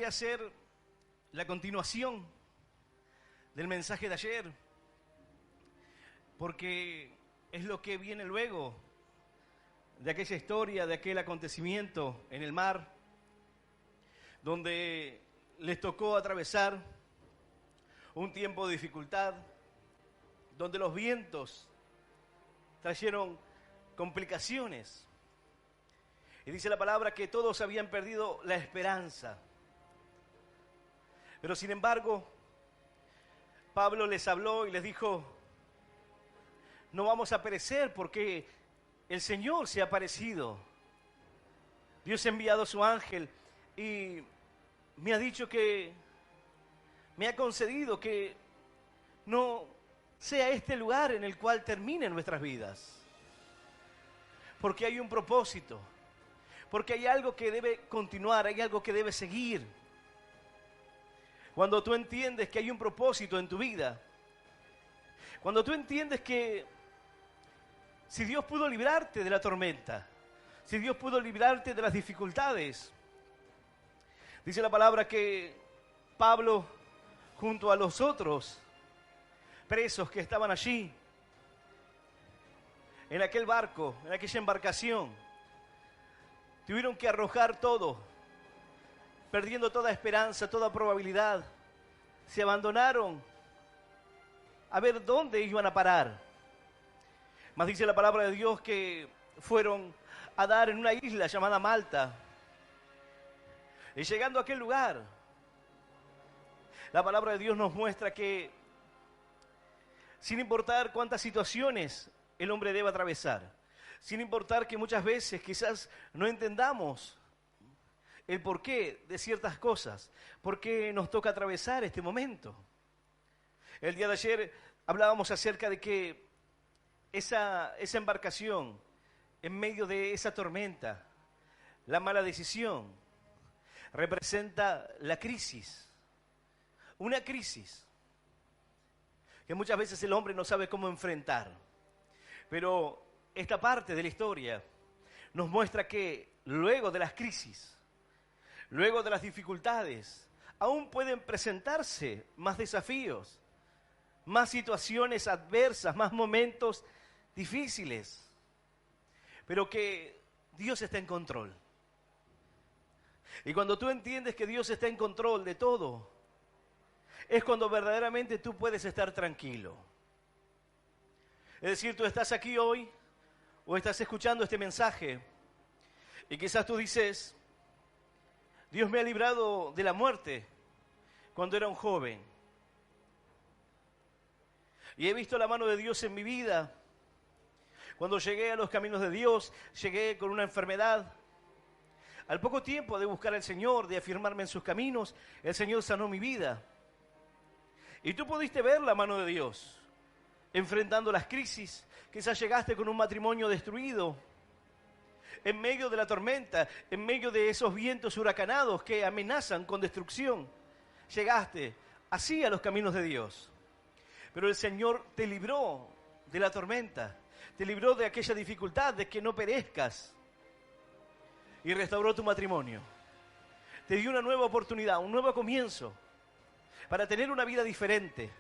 podría ser la continuación del mensaje de ayer, porque es lo que viene luego de aquella historia, de aquel acontecimiento en el mar, donde les tocó atravesar un tiempo de dificultad, donde los vientos trajeron complicaciones. Y dice la palabra que todos habían perdido la esperanza. Pero sin embargo, Pablo les habló y les dijo: no vamos a perecer porque el Señor se ha aparecido. Dios ha enviado a su ángel y me ha dicho que, me ha concedido que no sea este lugar en el cual terminen nuestras vidas. Porque hay un propósito, porque hay algo que debe continuar, hay algo que debe seguir. Cuando tú entiendes que hay un propósito en tu vida, cuando tú entiendes que si Dios pudo librarte de la tormenta, si Dios pudo librarte de las dificultades, dice la palabra que Pablo, junto a los otros presos que estaban allí, en aquel barco, en aquella embarcación, tuvieron que arrojar todo, perdiendo toda esperanza, toda probabilidad. Se abandonaron a ver dónde iban a parar. Mas dice la palabra de Dios que fueron a dar en una isla llamada Malta. Y llegando a aquel lugar, la palabra de Dios nos muestra que sin importar cuántas situaciones el hombre debe atravesar, sin importar que muchas veces quizás no entendamos el porqué de ciertas cosas, por qué nos toca atravesar este momento. El día de ayer hablábamos acerca de que esa embarcación, en medio de esa tormenta, la mala decisión, representa la crisis. Una crisis que muchas veces el hombre no sabe cómo enfrentar. Pero esta parte de la historia nos muestra que luego de las crisis, luego de las dificultades, aún pueden presentarse más desafíos, más situaciones adversas, más momentos difíciles, pero que Dios está en control. Y cuando tú entiendes que Dios está en control de todo, es cuando verdaderamente tú puedes estar tranquilo. Es decir, tú estás aquí hoy o estás escuchando este mensaje y quizás tú dices: Dios me ha librado de la muerte cuando era un joven. Y he visto la mano de Dios en mi vida. Cuando llegué a los caminos de Dios, llegué con una enfermedad. Al poco tiempo de buscar al Señor, de afirmarme en sus caminos, el Señor sanó mi vida. Y tú pudiste ver la mano de Dios enfrentando las crisis. Quizás llegaste con un matrimonio destruido, en medio de la tormenta, en medio de esos vientos huracanados que amenazan con destrucción. Llegaste así a los caminos de Dios. Pero el Señor te libró de la tormenta, te libró de aquella dificultad de que no perezcas y restauró tu matrimonio. Te dio una nueva oportunidad, un nuevo comienzo para tener una vida diferente,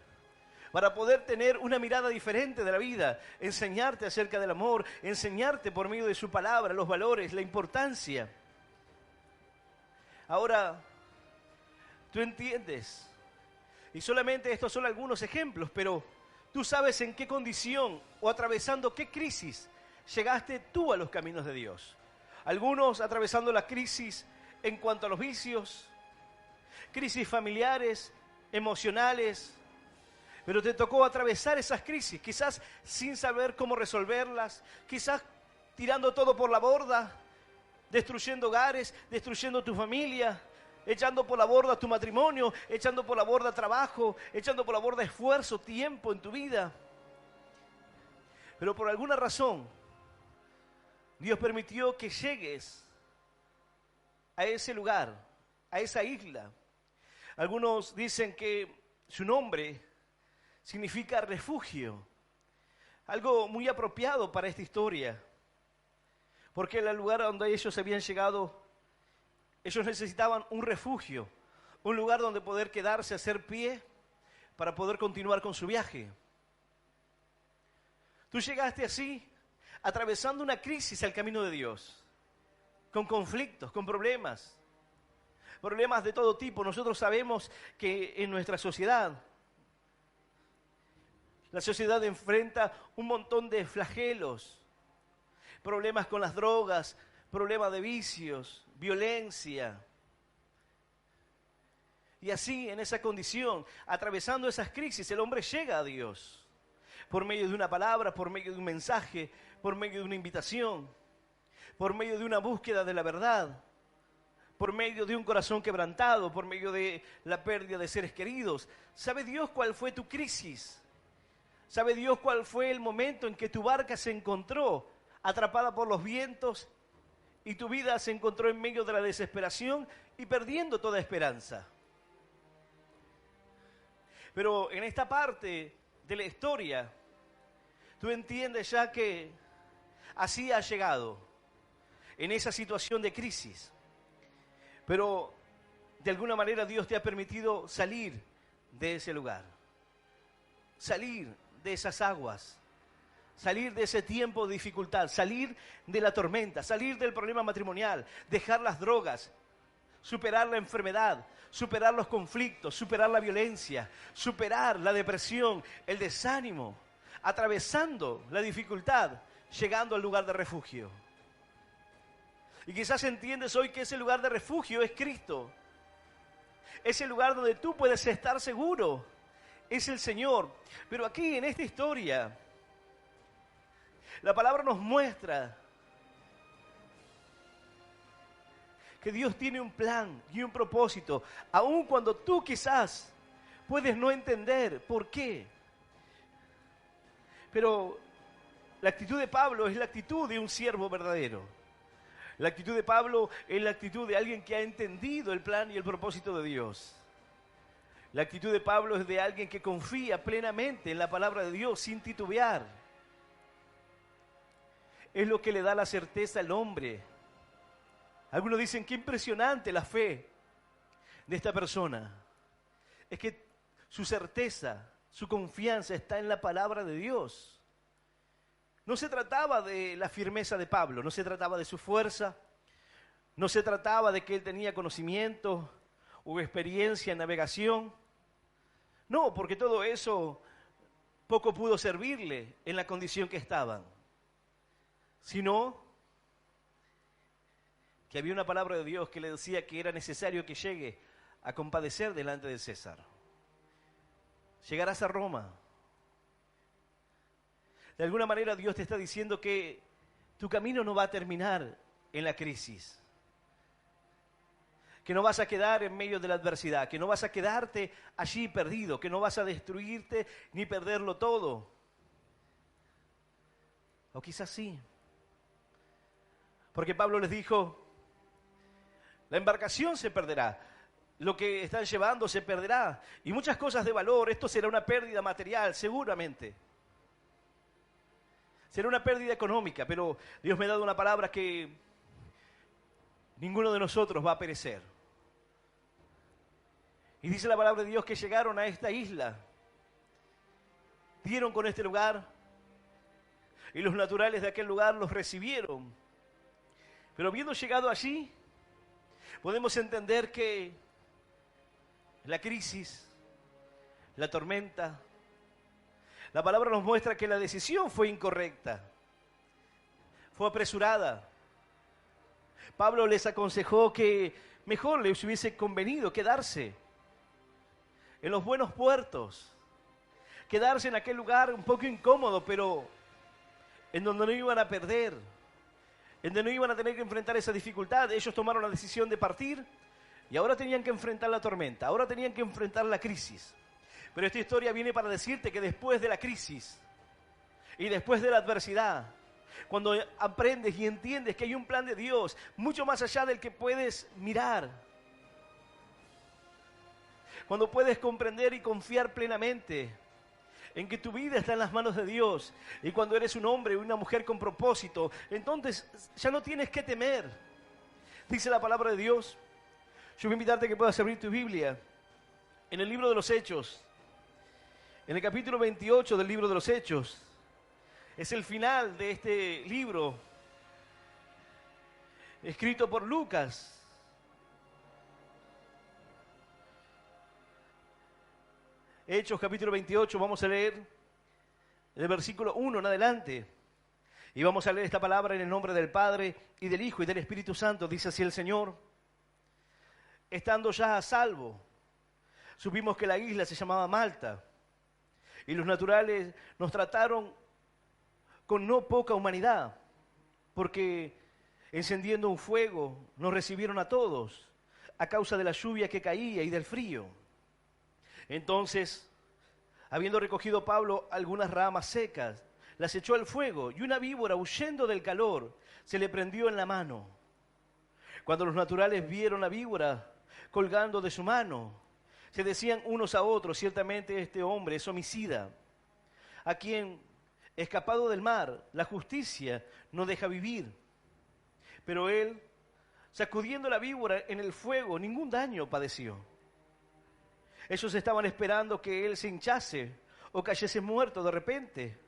para poder tener una mirada diferente de la vida, enseñarte acerca del amor, enseñarte por medio de su palabra los valores, la importancia. Ahora, tú entiendes, y solamente estos son algunos ejemplos, pero tú sabes en qué condición o atravesando qué crisis llegaste tú a los caminos de Dios. Algunos atravesando la crisis en cuanto a los vicios, crisis familiares, emocionales, pero te tocó atravesar esas crisis, quizás sin saber cómo resolverlas, quizás tirando todo por la borda, destruyendo hogares, destruyendo tu familia, echando por la borda tu matrimonio, echando por la borda trabajo, echando por la borda esfuerzo, tiempo en tu vida. Pero por alguna razón, Dios permitió que llegues a ese lugar, a esa isla. Algunos dicen que su nombre significa refugio, algo muy apropiado para esta historia, porque en el lugar donde ellos habían llegado, ellos necesitaban un refugio, un lugar donde poder quedarse, hacer pie, para poder continuar con su viaje. Tú llegaste así, atravesando una crisis al camino de Dios, con conflictos, con problemas de todo tipo. Nosotros sabemos que en nuestra sociedad, la sociedad enfrenta un montón de flagelos, problemas con las drogas, problemas de vicios, violencia. Y así, en esa condición, atravesando esas crisis, el hombre llega a Dios. Por medio de una palabra, por medio de un mensaje, por medio de una invitación, por medio de una búsqueda de la verdad, por medio de un corazón quebrantado, por medio de la pérdida de seres queridos. ¿Sabe Dios cuál fue tu crisis? ¿Sabe Dios cuál fue el momento en que tu barca se encontró atrapada por los vientos y tu vida se encontró en medio de la desesperación y perdiendo toda esperanza? Pero en esta parte de la historia, tú entiendes ya que así has llegado, en esa situación de crisis. Pero de alguna manera Dios te ha permitido salir de ese lugar, salir de esas aguas, salir de ese tiempo de dificultad, salir de la tormenta, salir del problema matrimonial, dejar las drogas, superar la enfermedad, superar los conflictos, superar la violencia, superar la depresión, el desánimo, atravesando la dificultad, llegando al lugar de refugio. Y quizás entiendes hoy que ese lugar de refugio es Cristo. Ese lugar donde tú puedes estar seguro es el Señor. Pero aquí en esta historia, la palabra nos muestra que Dios tiene un plan y un propósito, aun cuando tú quizás puedes no entender por qué. Pero la actitud de Pablo es la actitud de un siervo verdadero. La actitud de Pablo es la actitud de alguien que ha entendido el plan y el propósito de Dios. La actitud de Pablo es de alguien que confía plenamente en la palabra de Dios sin titubear. Es lo que le da la certeza al hombre. Algunos dicen, qué impresionante la fe de esta persona. Es que su certeza, su confianza está en la palabra de Dios. No se trataba de la firmeza de Pablo, no se trataba de su fuerza, no se trataba de que él tenía conocimiento o experiencia en navegación. No, porque todo eso poco pudo servirle en la condición que estaban, sino que había una palabra de Dios que le decía que era necesario que llegue a compadecer delante de César. Llegarás a Roma. De alguna manera Dios te está diciendo que tu camino no va a terminar en la crisis, que no vas a quedar en medio de la adversidad, que no vas a quedarte allí perdido, que no vas a destruirte ni perderlo todo. O quizás sí. Porque Pablo les dijo, la embarcación se perderá, lo que están llevando se perderá, y muchas cosas de valor, esto será una pérdida material, seguramente. Será una pérdida económica, pero Dios me ha dado una palabra que ninguno de nosotros va a perecer. Y dice la palabra de Dios que llegaron a esta isla, dieron con este lugar, y los naturales de aquel lugar los recibieron. Pero habiendo llegado allí, podemos entender que la crisis, la tormenta, la palabra nos muestra que la decisión fue incorrecta, fue apresurada. Pablo les aconsejó que mejor les hubiese convenido quedarse en los buenos puertos, quedarse en aquel lugar un poco incómodo, pero en donde no iban a perder, en donde no iban a tener que enfrentar esa dificultad. Ellos tomaron la decisión de partir y ahora tenían que enfrentar la tormenta, ahora tenían que enfrentar la crisis. Pero esta historia viene para decirte que después de la crisis y después de la adversidad, cuando aprendes y entiendes que hay un plan de Dios mucho más allá del que puedes mirar, cuando puedes comprender y confiar plenamente en que tu vida está en las manos de Dios, y cuando eres un hombre o una mujer con propósito, entonces ya no tienes que temer. Dice la palabra de Dios, Yo voy a invitarte a que puedas abrir tu Biblia en el libro de los Hechos, en el capítulo 28 del libro de los Hechos. Es el final de este libro, escrito por Lucas. Hechos capítulo 28, vamos a leer el versículo 1 en adelante. Y vamos a leer esta palabra en el nombre del Padre, y del Hijo, y del Espíritu Santo. Dice así el Señor: estando ya a salvo, supimos que la isla se llamaba Malta, y los naturales nos trataron con no poca humanidad, porque encendiendo un fuego nos recibieron a todos, a causa de la lluvia que caía y del frío. Entonces, habiendo recogido Pablo algunas ramas secas, las echó al fuego, y una víbora, huyendo del calor, se le prendió en la mano. Cuando los naturales vieron la víbora colgando de su mano, se decían unos a otros: ciertamente este hombre es homicida, a quien, escapado del mar, la justicia no deja vivir. Pero él, sacudiendo la víbora en el fuego, ningún daño padeció. Ellos estaban esperando que él se hinchase o cayese muerto de repente.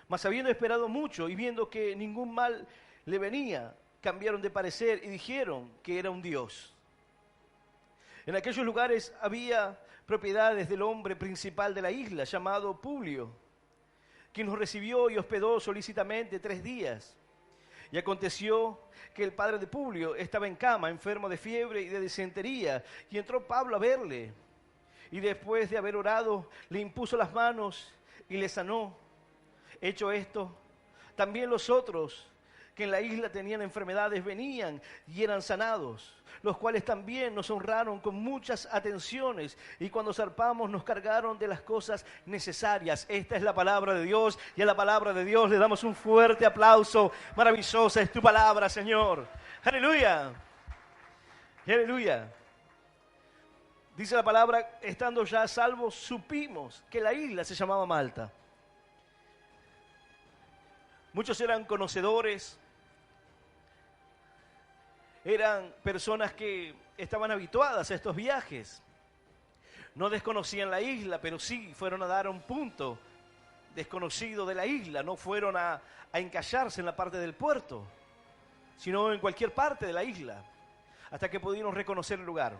Mas habiendo esperado mucho y viendo que ningún mal le venía, cambiaron de parecer y dijeron que era un dios. En aquellos lugares había propiedades del hombre principal de la isla, llamado Publio, quien nos recibió y hospedó solícitamente 3 días. Y aconteció que el padre de Publio estaba en cama, enfermo de fiebre y de disentería, y entró Pablo a verle. Y después de haber orado, le impuso las manos y le sanó. Hecho esto, también los otros que en la isla tenían enfermedades venían y eran sanados, los cuales también nos honraron con muchas atenciones, y cuando zarpamos nos cargaron de las cosas necesarias. Esta es la palabra de Dios, y a la palabra de Dios le damos un fuerte aplauso. Maravillosa es tu palabra, Señor. Aleluya. Aleluya. Dice la palabra: estando ya salvos, supimos que la isla se llamaba Malta. Muchos eran conocedores, eran personas que estaban habituadas a estos viajes. No desconocían la isla, pero sí fueron a dar un punto desconocido de la isla. No fueron a encallarse en la parte del puerto, sino en cualquier parte de la isla, hasta que pudieron reconocer el lugar.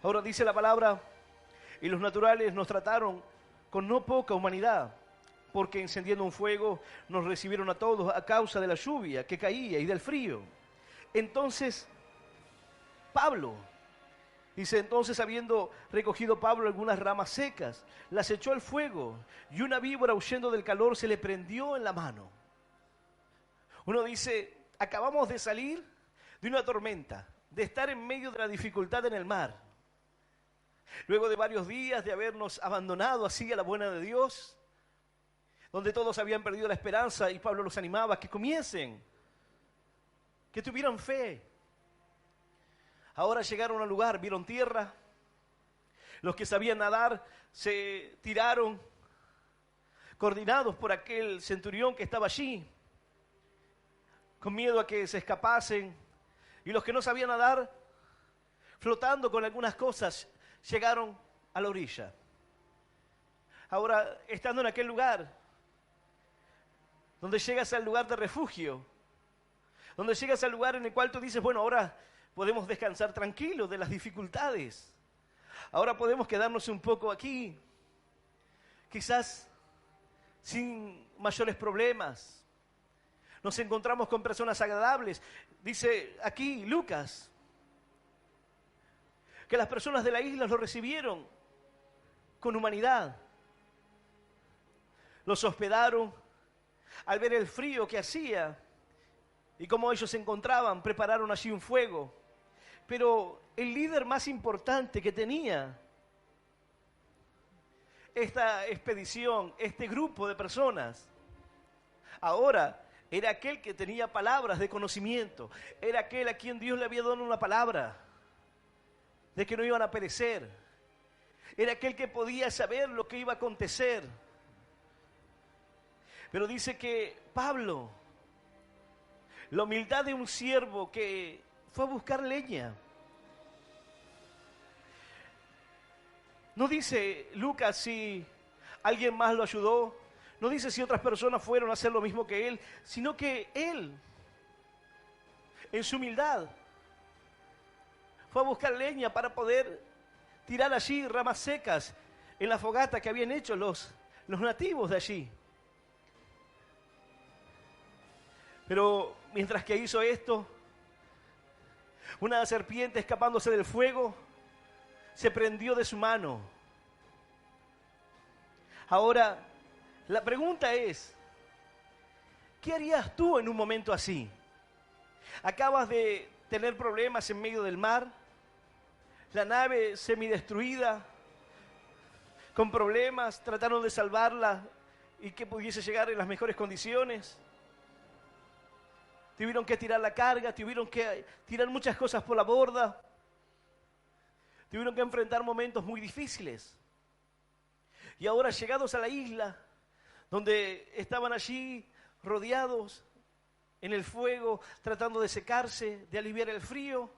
Ahora dice la palabra: y los naturales nos trataron con no poca humanidad, porque encendiendo un fuego nos recibieron a todos a causa de la lluvia que caía y del frío. Entonces Pablo, dice, entonces habiendo recogido Pablo algunas ramas secas, las echó al fuego, y una víbora, huyendo del calor, se le prendió en la mano. Uno dice: acabamos de salir de una tormenta, de estar en medio de la dificultad en el mar. Luego de varios días de habernos abandonado así a la buena de Dios, donde todos habían perdido la esperanza, y Pablo los animaba a que comiesen, que tuvieran fe. Ahora llegaron al lugar, vieron tierra. Los que sabían nadar se tiraron, coordinados por aquel centurión que estaba allí, con miedo a que se escapasen. Y los que no sabían nadar, flotando con algunas cosas, llegaron a la orilla. Ahora, estando en aquel lugar, donde llegas al lugar de refugio, donde llegas al lugar en el cual tú dices: bueno, ahora podemos descansar tranquilos de las dificultades. Ahora podemos quedarnos un poco aquí, quizás sin mayores problemas. Nos encontramos con personas agradables. Dice aquí Lucas que las personas de la isla lo recibieron con humanidad. Los hospedaron. Al ver el frío que hacía y cómo ellos se encontraban, prepararon allí un fuego. Pero el líder más importante que tenía esta expedición, este grupo de personas, ahora era aquel que tenía palabras de conocimiento, era aquel a quien Dios le había dado una palabra de que no iban a perecer, era aquel que podía saber lo que iba a acontecer. Pero dice que Pablo, la humildad de un siervo que fue a buscar leña, No dice Lucas si alguien más lo ayudó, no dice si otras personas fueron a hacer lo mismo que él, sino que él, en su humildad, fue a buscar leña para poder tirar allí ramas secas en la fogata que habían hecho los nativos de allí. Pero mientras que hizo esto, una serpiente escapándose del fuego se prendió de su mano. Ahora, la pregunta es, ¿qué harías tú en un momento así? Acabas de tener problemas en medio del mar, la nave semidestruida, con problemas, trataron de salvarla y que pudiese llegar en las mejores condiciones. Tuvieron que tirar la carga, tuvieron que tirar muchas cosas por la borda, tuvieron que enfrentar momentos muy difíciles. Y ahora llegados a la isla, donde estaban allí rodeados en el fuego, tratando de secarse, de aliviar el frío,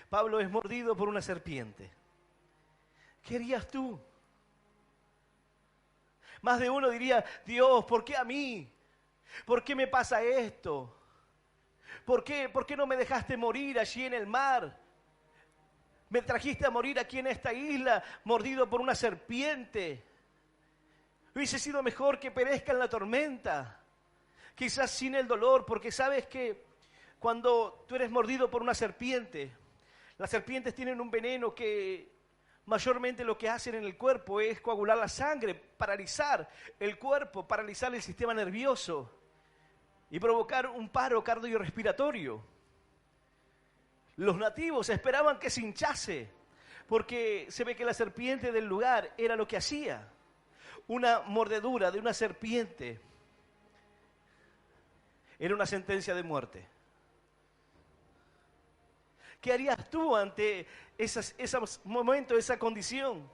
Pablo es mordido por una serpiente. ¿Qué harías tú? Más de uno diría, Dios, ¿por qué a mí? ¿Por qué me pasa esto? ¿Por qué no me dejaste morir allí en el mar? Me trajiste a morir aquí en esta isla, mordido por una serpiente. Hubiese sido mejor que perezca en la tormenta, quizás sin el dolor, porque sabes que cuando tú eres mordido por una serpiente, las serpientes tienen un veneno que mayormente lo que hacen en el cuerpo es coagular la sangre, paralizar el cuerpo, paralizar el sistema nervioso y provocar un paro cardiorrespiratorio. Los nativos esperaban que se hinchase, porque se ve que la serpiente del lugar era lo que hacía. Una mordedura de una serpiente era una sentencia de muerte. ¿Qué harías tú ante ese momento, esa condición?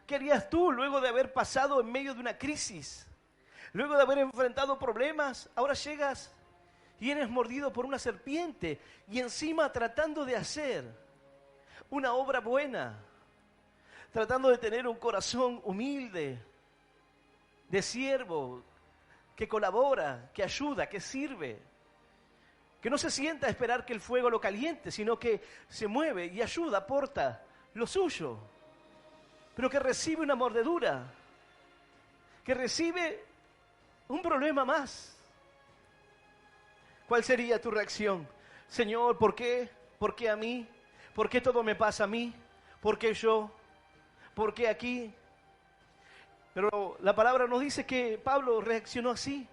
¿Qué harías tú luego de haber pasado en medio de una crisis? Luego de haber enfrentado problemas, ahora llegas y eres mordido por una serpiente y encima tratando de hacer una obra buena, tratando de tener un corazón humilde, de siervo, que colabora, que ayuda, que sirve, que no se sienta a esperar que el fuego lo caliente, sino que se mueve y ayuda, aporta lo suyo, pero que recibe una mordedura, que recibe un problema más. ¿Cuál sería tu reacción? Señor, ¿por qué? ¿Por qué a mí? ¿Por qué todo me pasa a mí? ¿Por qué yo? ¿Por qué aquí? Pero la palabra nos dice que Pablo reaccionó así.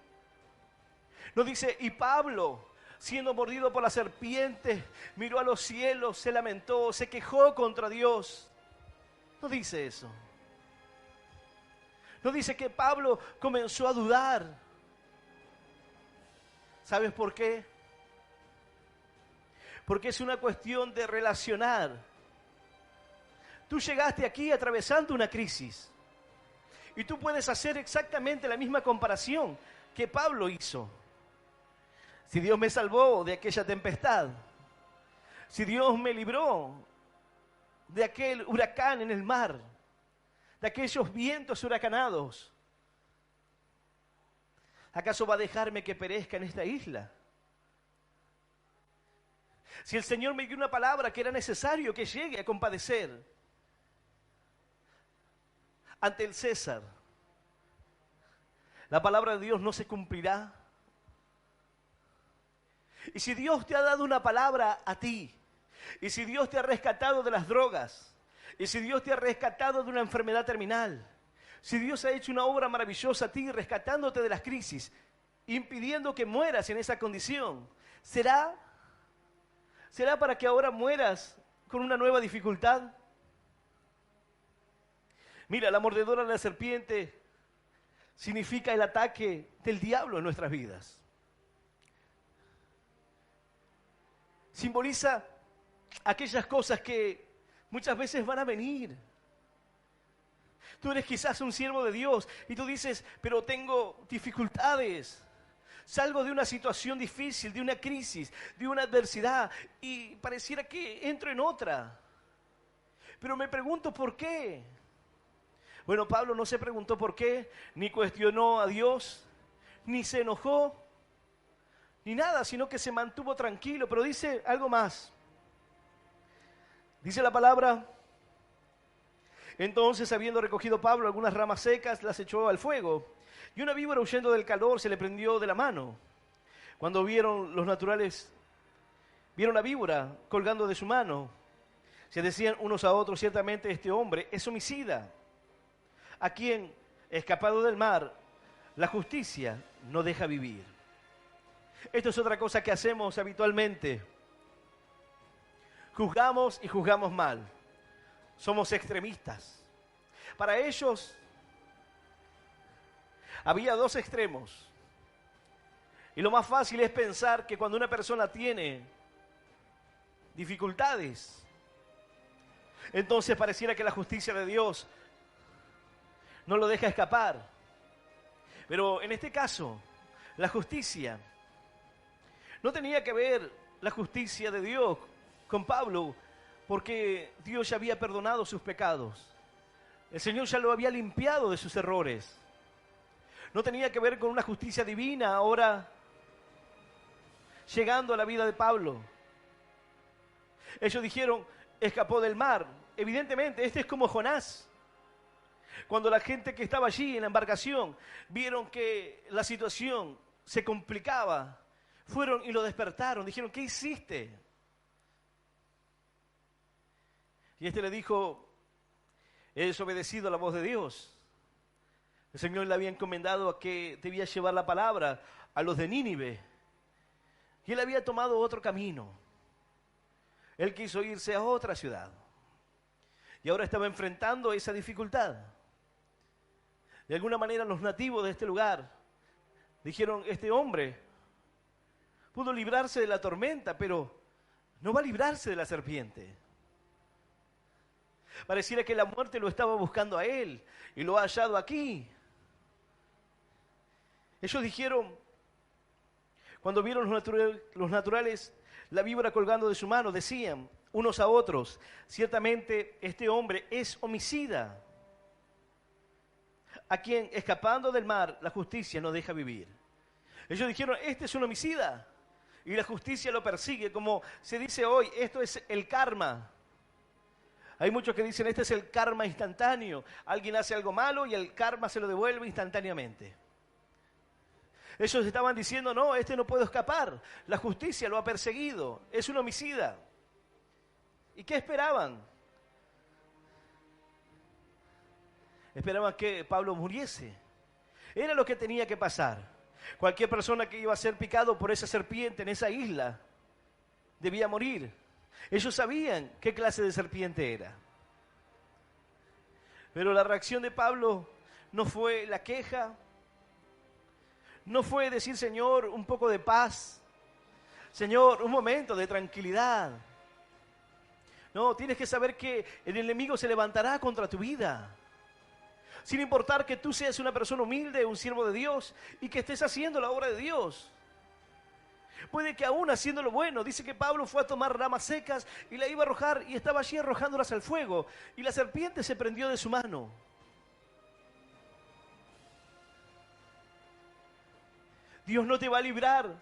Nos dice, y Pablo, siendo mordido por la serpiente, miró a los cielos, se lamentó, se quejó contra Dios. No dice eso. No dice que Pablo comenzó a dudar. ¿Sabes por qué? Porque es una cuestión de relacionar. Tú llegaste aquí atravesando una crisis y tú puedes hacer exactamente la misma comparación que Pablo hizo. Si Dios me salvó de aquella tempestad, si Dios me libró de aquel huracán en el mar, de aquellos vientos huracanados, ¿acaso va a dejarme que perezca en esta isla? Si el Señor me dio una palabra que era necesario que llegue a compadecer ante el César, ¿la palabra de Dios no se cumplirá? Y si Dios te ha dado una palabra a ti, y si Dios te ha rescatado de las drogas, y si Dios te ha rescatado de una enfermedad terminal, si Dios ha hecho una obra maravillosa a ti, rescatándote de las crisis, impidiendo que mueras en esa condición, ¿será para que ahora mueras con una nueva dificultad? Mira, la mordedura de la serpiente significa el ataque del diablo en nuestras vidas. Simboliza aquellas cosas que muchas veces van a venir. Tú eres quizás un siervo de Dios y tú dices, pero tengo dificultades. Salgo de una situación difícil, de una crisis, de una adversidad y pareciera que entro en otra. Pero me pregunto por qué. Bueno, Pablo no se preguntó por qué, ni cuestionó a Dios, ni se enojó, ni nada, sino que se mantuvo tranquilo. Pero dice algo más. Dice la palabra: entonces, habiendo recogido Pablo algunas ramas secas, las echó al fuego, y una víbora, huyendo del calor, se le prendió de la mano. Cuando vieron los naturales, vieron la víbora colgando de su mano, se decían unos a otros: ciertamente este hombre es homicida, a quien, escapado del mar, la justicia no deja vivir. Esto es otra cosa que hacemos habitualmente. Juzgamos y juzgamos mal. Somos extremistas. Para ellos había dos extremos. Y lo más fácil es pensar que cuando una persona tiene dificultades, entonces pareciera que la justicia de Dios no lo deja escapar. Pero en este caso, la justicia no tenía que ver la justicia de Dios con Pablo, porque Dios ya había perdonado sus pecados. El Señor ya lo había limpiado de sus errores. No tenía que ver con una justicia divina ahora llegando a la vida de Pablo. Ellos dijeron: escapó del mar. Evidentemente, este es como Jonás. Cuando la gente que estaba allí en la embarcación vieron que la situación se complicaba, fueron y lo despertaron. Dijeron: ¿qué hiciste? Y este le dijo: he desobedecido a la voz de Dios. El Señor le había encomendado a que debía llevar la palabra a los de Nínive. Y él había tomado otro camino. Él quiso irse a otra ciudad. Y ahora estaba enfrentando esa dificultad. De alguna manera los nativos de este lugar dijeron: este hombre pudo librarse de la tormenta, pero no va a librarse de la serpiente. Pareciera que la muerte lo estaba buscando a él y lo ha hallado aquí. Ellos dijeron, cuando vieron los naturales la víbora colgando de su mano, decían unos a otros: ciertamente este hombre es homicida, a quien, escapando del mar, la justicia no deja vivir. Ellos dijeron: este es un homicida y la justicia lo persigue. Como se dice hoy, esto es el karma. Hay muchos que dicen: este es el karma instantáneo. Alguien hace algo malo y el karma se lo devuelve instantáneamente. Ellos estaban diciendo: no, este no puede escapar. La justicia lo ha perseguido. Es un homicida. ¿Y qué esperaban? Esperaban que Pablo muriese. Era lo que tenía que pasar. Cualquier persona que iba a ser picado por esa serpiente en esa isla debía morir. Ellos sabían qué clase de serpiente era. Pero la reacción de Pablo no fue la queja, no fue decir: Señor, un poco de paz, Señor, un momento de tranquilidad. No, tienes que saber que el enemigo se levantará contra tu vida, sin importar que tú seas una persona humilde, un siervo de Dios, y que estés haciendo la obra de Dios. Puede que aún haciendo lo bueno, dice que Pablo fue a tomar ramas secas y la iba a arrojar, y estaba allí arrojándolas al fuego, y la serpiente se prendió de su mano. Dios no te va a librar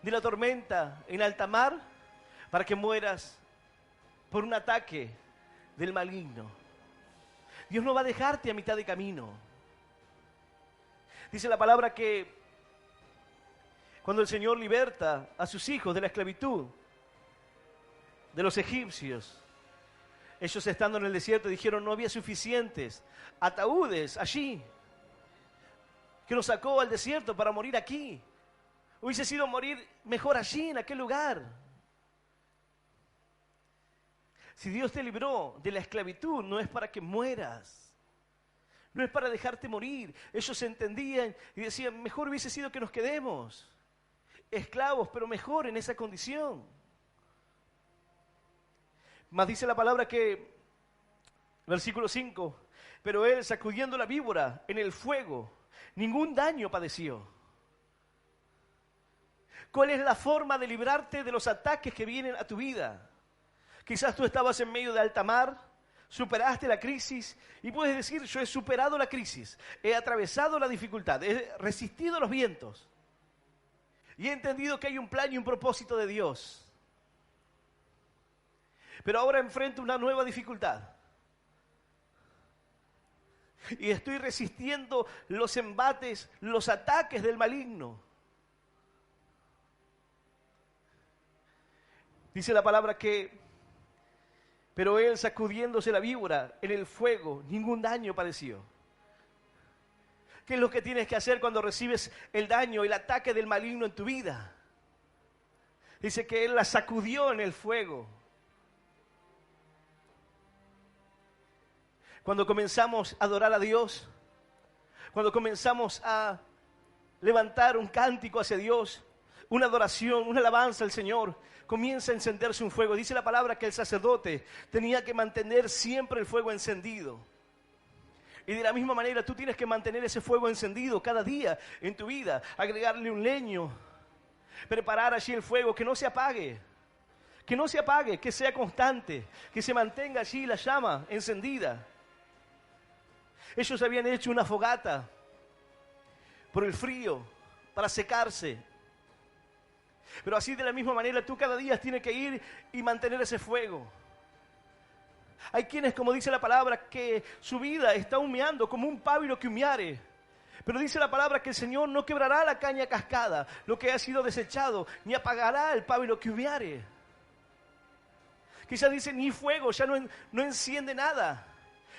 de la tormenta en alta mar para que mueras por un ataque del maligno. Dios no va a dejarte a mitad de camino. Dice la palabra que cuando el Señor liberta a sus hijos de la esclavitud de los egipcios, ellos estando en el desierto dijeron: no había suficientes ataúdes allí, que nos sacó al desierto para morir aquí. Hubiese sido morir mejor allí, en aquel lugar. Si Dios te libró de la esclavitud, no es para que mueras, no es para dejarte morir. Ellos entendían y decían: mejor hubiese sido que nos quedemos esclavos, pero mejor en esa condición. Mas dice la palabra que, versículo 5, pero él, sacudiendo la víbora en el fuego, ningún daño padeció. ¿Cuál es la forma de librarte de los ataques que vienen a tu vida? Quizás tú estabas en medio de alta mar, superaste la crisis y puedes decir, yo he superado la crisis, he atravesado la dificultad, he resistido los vientos y he entendido que hay un plan y un propósito de Dios. Pero ahora enfrento una nueva dificultad y estoy resistiendo los embates, los ataques del maligno. Dice la palabra que, pero él, sacudiéndose la víbora en el fuego, ningún daño padeció. ¿Qué es lo que tienes que hacer cuando recibes el daño, el ataque del maligno en tu vida? Dice que él la sacudió en el fuego. Cuando comenzamos a adorar a Dios, cuando comenzamos a levantar un cántico hacia Dios, una adoración, una alabanza al Señor, comienza a encenderse un fuego. Dice la palabra que el sacerdote tenía que mantener siempre el fuego encendido. Y de la misma manera tú tienes que mantener ese fuego encendido cada día en tu vida, agregarle un leño, preparar allí el fuego, que no se apague, que sea constante, que se mantenga allí la llama encendida. Ellos habían hecho una fogata por el frío, para secarse. Pero así de la misma manera tú cada día tienes que ir y mantener ese fuego. Hay quienes, como dice la palabra, que su vida está humeando como un pábilo que humeare. Pero dice la palabra que el Señor no quebrará la caña cascada, lo que ha sido desechado, ni apagará el pábilo que humeare. Quizás dice, ni fuego, ya no enciende nada.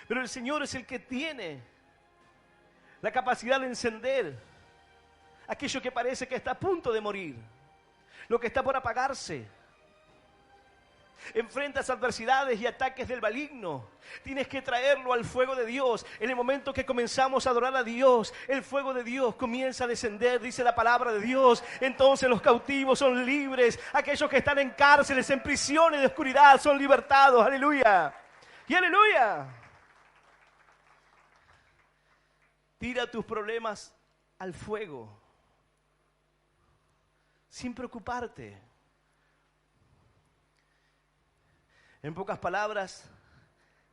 Pero el Señor es el que tiene la capacidad de encender aquello que parece que está a punto de morir, lo que está por apagarse. Enfrentas adversidades y ataques del maligno. Tienes que traerlo al fuego de Dios. En el momento que comenzamos a adorar a Dios, el fuego de Dios comienza a descender, dice la palabra de Dios. Entonces los cautivos son libres. Aquellos que están en cárceles, en prisiones de oscuridad, son libertados. ¡Aleluya! ¡Y aleluya! Tira tus problemas al fuego, sin preocuparte. En pocas palabras,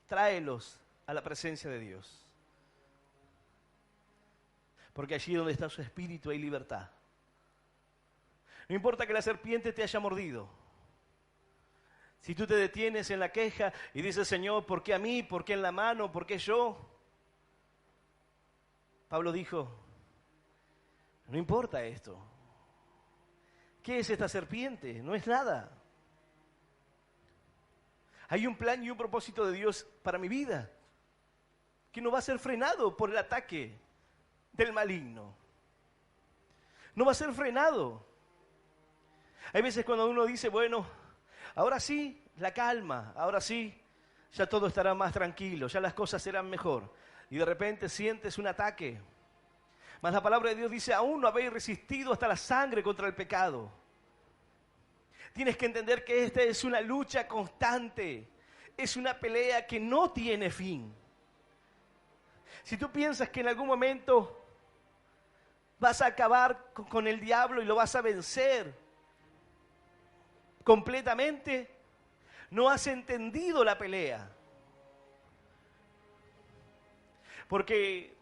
tráelos a la presencia de Dios. Porque allí donde está su espíritu hay libertad. No importa que la serpiente te haya mordido. Si tú te detienes en la queja y dices, Señor, ¿por qué a mí? ¿Por qué en la mano? ¿Por qué yo? Pablo dijo, no importa esto. ¿Qué es esta serpiente? No es nada. Hay un plan y un propósito de Dios para mi vida, que no va a ser frenado por el ataque del maligno. No va a ser frenado. Hay veces cuando uno dice, bueno, ahora sí, la calma, ahora sí, ya todo estará más tranquilo, ya las cosas serán mejor. Y de repente sientes un ataque. Mas la palabra de Dios dice, aún no habéis resistido hasta la sangre contra el pecado. Tienes que entender que esta es una lucha constante. Es una pelea que no tiene fin. Si tú piensas que en algún momento vas a acabar con el diablo y lo vas a vencer completamente, no has entendido la pelea. Porque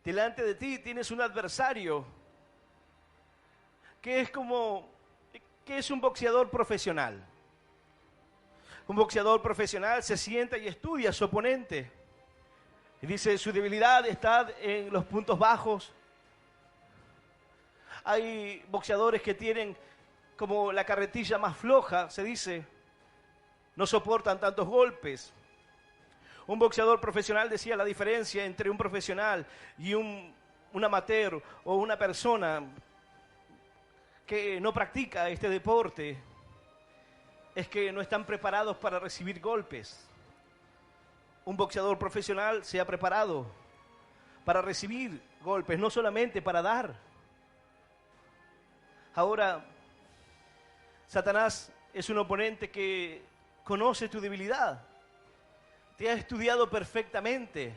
delante de ti tienes un adversario que es un boxeador profesional. Un boxeador profesional se sienta y estudia a su oponente. Y dice, su debilidad está en los puntos bajos. Hay boxeadores que tienen como la carretilla más floja, se dice. No soportan tantos golpes. Un boxeador profesional decía la diferencia entre un profesional y un amateur o una persona que no practica este deporte es que no están preparados para recibir golpes. Un boxeador profesional se ha preparado para recibir golpes, no solamente para dar. Ahora, Satanás es un oponente que conoce tu debilidad. Te ha estudiado perfectamente.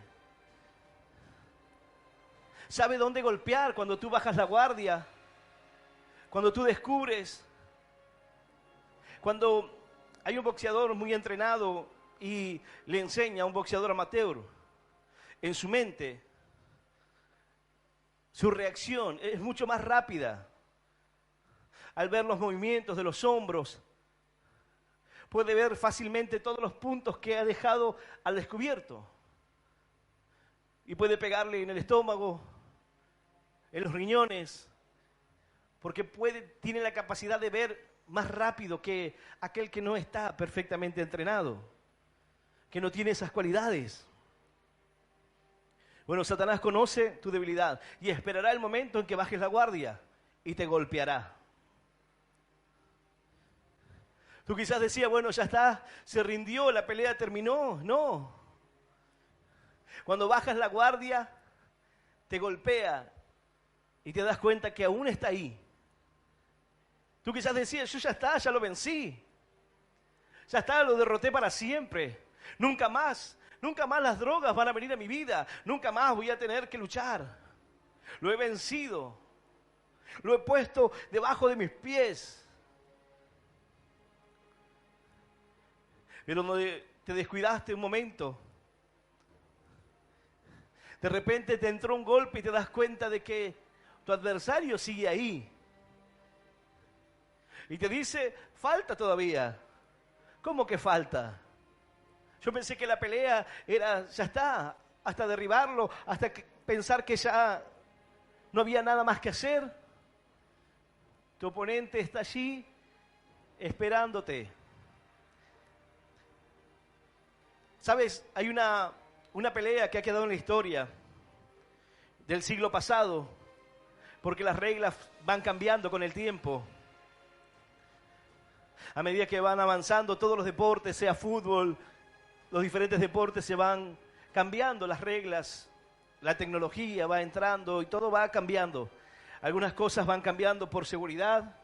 Sabe dónde golpear cuando tú bajas la guardia, cuando tú descubres. Cuando hay un boxeador muy entrenado y le enseña a un boxeador amateur, en su mente, su reacción es mucho más rápida. Al ver los movimientos de los hombros, puede ver fácilmente todos los puntos que ha dejado al descubierto. Y puede pegarle en el estómago, en los riñones, porque tiene la capacidad de ver más rápido que aquel que no está perfectamente entrenado, que no tiene esas cualidades. Bueno, Satanás conoce tu debilidad y esperará el momento en que bajes la guardia y te golpeará. Tú quizás decías, bueno, ya está, se rindió, la pelea terminó. No. Cuando bajas la guardia, te golpea y te das cuenta que aún está ahí. Tú quizás decías, yo ya está, ya lo vencí. Ya está, lo derroté para siempre. Nunca más las drogas van a venir a mi vida. Nunca más voy a tener que luchar. Lo he vencido. Lo he puesto debajo de mis pies. Pero no te descuidaste un momento. De repente te entró un golpe y te das cuenta de que tu adversario sigue ahí. Y te dice, falta todavía. ¿Cómo que falta? Yo pensé que la pelea era, ya está, hasta derribarlo, hasta pensar que ya no había nada más que hacer. Tu oponente está allí esperándote. ¿Sabes? Hay una pelea que ha quedado en la historia del siglo pasado, porque las reglas van cambiando con el tiempo. A medida que van avanzando todos los deportes, sea fútbol, los diferentes deportes se van cambiando las reglas, la tecnología va entrando y todo va cambiando. Algunas cosas van cambiando por seguridad,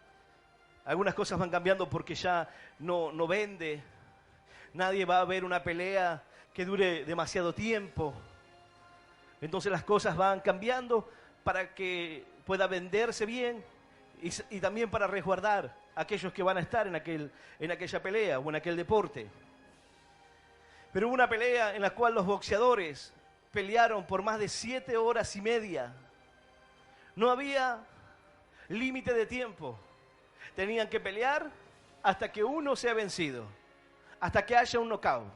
algunas cosas van cambiando porque ya no vende. Nadie va a ver una pelea que dure demasiado tiempo. Entonces las cosas van cambiando para que pueda venderse bien y también para resguardar a aquellos que van a estar en aquella pelea o en aquel deporte. Pero hubo una pelea en la cual los boxeadores pelearon por más de 7 horas y media. No había límite de tiempo. Tenían que pelear hasta que uno sea vencido, hasta que haya un knockout.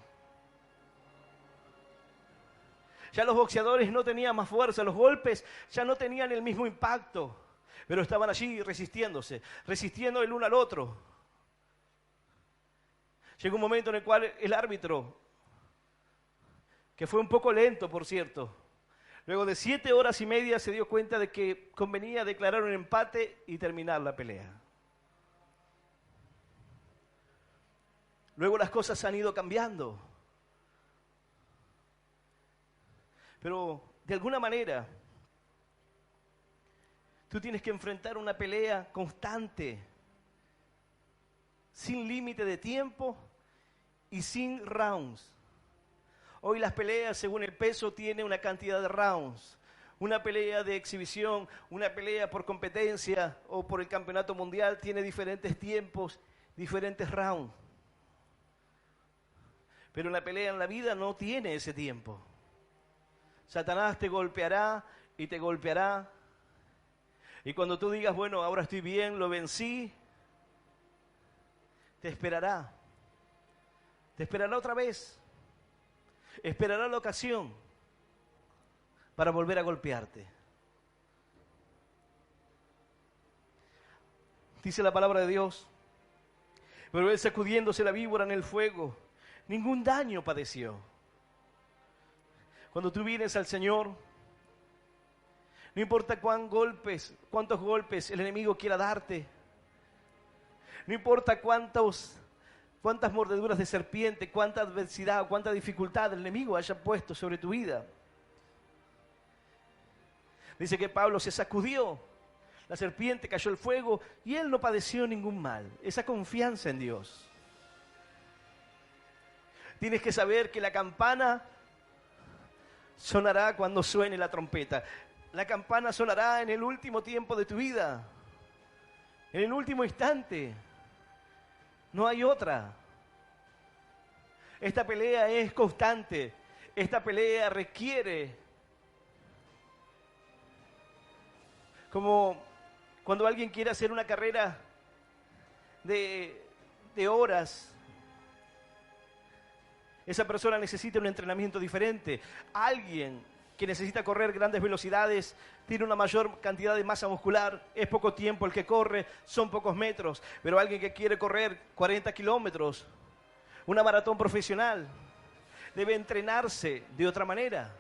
Ya los boxeadores no tenían más fuerza, los golpes ya no tenían el mismo impacto, pero estaban allí resistiéndose, resistiendo el uno al otro. Llegó un momento en el cual el árbitro, que fue un poco lento, por cierto, luego de 7 horas y media se dio cuenta de que convenía declarar un empate y terminar la pelea. Luego las cosas han ido cambiando. Pero de alguna manera, tú tienes que enfrentar una pelea constante, sin límite de tiempo y sin rounds. Hoy las peleas, según el peso, tienen una cantidad de rounds. Una pelea de exhibición, una pelea por competencia o por el campeonato mundial tiene diferentes tiempos, diferentes rounds. Pero la pelea en la vida no tiene ese tiempo. Satanás te golpeará y te golpeará. Y cuando tú digas, bueno, ahora estoy bien, lo vencí, te esperará. Te esperará otra vez. Esperará la ocasión para volver a golpearte. Dice la palabra de Dios, pero él sacudiéndose la víbora en el fuego, ningún daño padeció. Cuando tú vienes al Señor, no importa cuántos golpes el enemigo quiera darte, no importa cuántas mordeduras de serpiente, cuánta adversidad, cuánta dificultad el enemigo haya puesto sobre tu vida. Dice que Pablo se sacudió, la serpiente cayó al fuego y él no padeció ningún mal. Esa confianza en Dios. Tienes que saber que la campana sonará cuando suene la trompeta. La campana sonará en el último tiempo de tu vida, en el último instante. No hay otra. Esta pelea es constante. Esta pelea requiere, como cuando alguien quiere hacer una carrera de horas, esa persona necesita un entrenamiento diferente. Alguien que necesita correr grandes velocidades tiene una mayor cantidad de masa muscular, es poco tiempo el que corre, son pocos metros, pero alguien que quiere correr 40 kilómetros, una maratón profesional, debe entrenarse de otra manera,